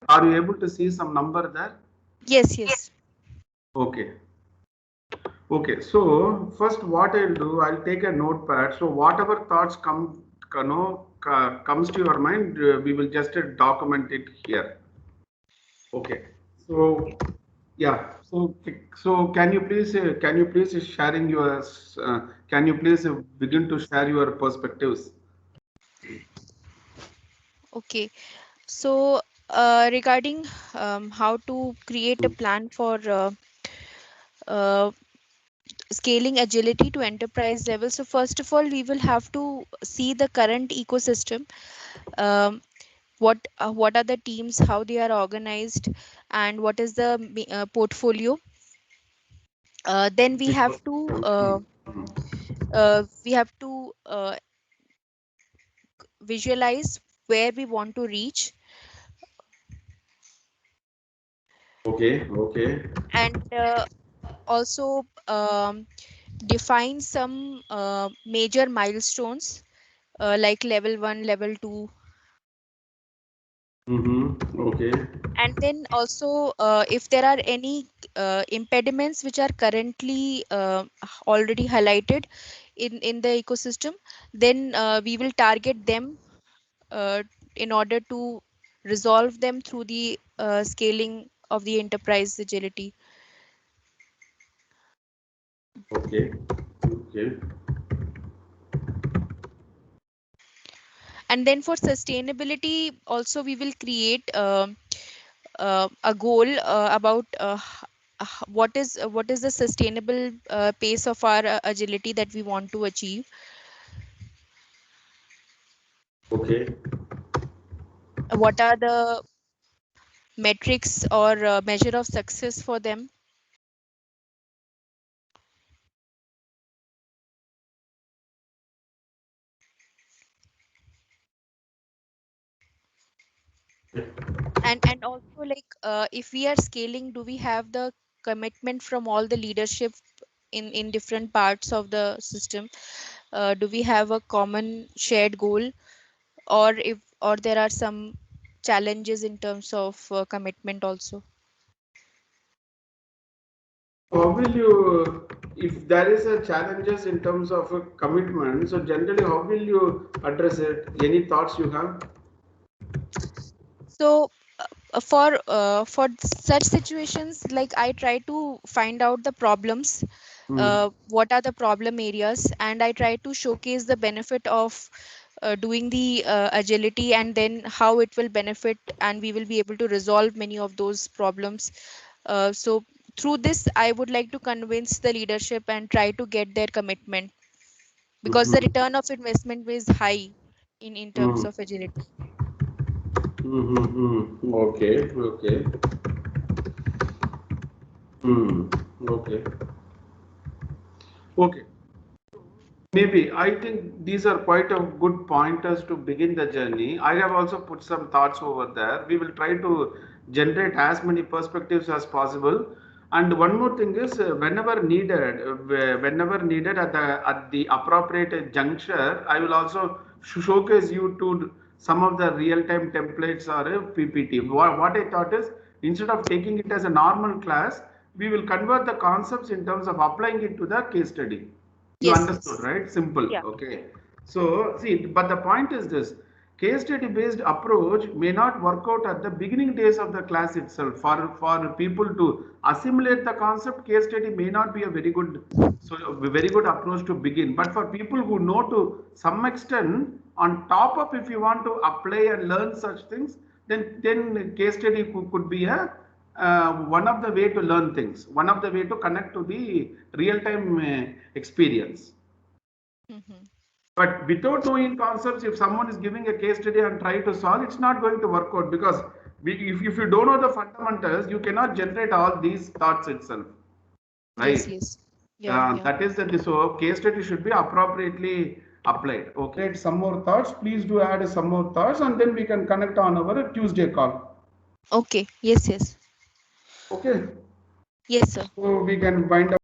Are you able to see some number there? Yes. Okay. Okay. So first, what I'll do, I'll take a notepad. So whatever thoughts comes to your mind, we will just document it here. Okay. So yeah. So can you please sharing your can you please begin to share your perspectives? Okay. So regarding how to create a plan for uh, scaling agility to enterprise level. So first of all, we will have to see the current ecosystem. Um, what are the teams, how they are organized, and what is the portfolio. Then we have to visualize where we want to reach, Okay. Okay. and also define some major milestones like level 1, level 2. Okay. And then also if there are any impediments which are currently already highlighted in the ecosystem, then we will target them uh, in order to resolve them through the scaling of the enterprise agility. Okay. Okay. And then for sustainability also, we will create a goal about what is the sustainable pace of our agility that we want to achieve. Okay. What are the metrics or measure of success for them. And also, like, if we are scaling, do we have the commitment from all the leadership in different parts of the system? Do we have a common shared goal, or there are some challenges in terms of commitment also? So how will you, if there is a challenges in terms of a commitment, so generally how will you address it? Any thoughts you have? So for such situations, like, I try to find out the problems, Hmm. what are the problem areas, and I try to showcase the benefit of doing the agility, and then how it will benefit, and we will be able to resolve many of those problems. So through this, I would like to convince the leadership and try to get their commitment, because the Mm-hmm. return of investment is high in terms Hmm. of agility. Mm-hmm. Okay. Okay. Hmm. Okay. Okay. Maybe I think these are quite a good pointers to begin the journey. I have also put some thoughts over there. We will try to generate as many perspectives as possible. And one more thing is, whenever needed at the appropriate juncture, I will also showcase you to some of the real-time templates or a PPT. What I thought is, instead of taking it as a normal class, we will convert the concepts in terms of applying it to the case study. You understood, Yes. right? Simple. Yeah. Okay. So, see, but the point is this, case study based approach may not work out at the beginning days of the class itself. For people to assimilate the concept, case study may not be a very good approach to begin. But for people who know to some extent, on top of, if you want to apply and learn such things, then case study could be a one of the way to learn things, one of the way to connect to the real time experience. Hmm. But without knowing concepts, if someone is giving a case study and try to solve, it's not going to work out, because if you don't know the fundamentals, you cannot generate all these thoughts itself, Yes, right? yes. Yeah, yeah. That is the so case study should be appropriately applied. Okay, some more thoughts. Please do add some more thoughts, and then we can connect on our Tuesday call. Okay. Yes, yes. Okay, Yes, sir. so we can wind up.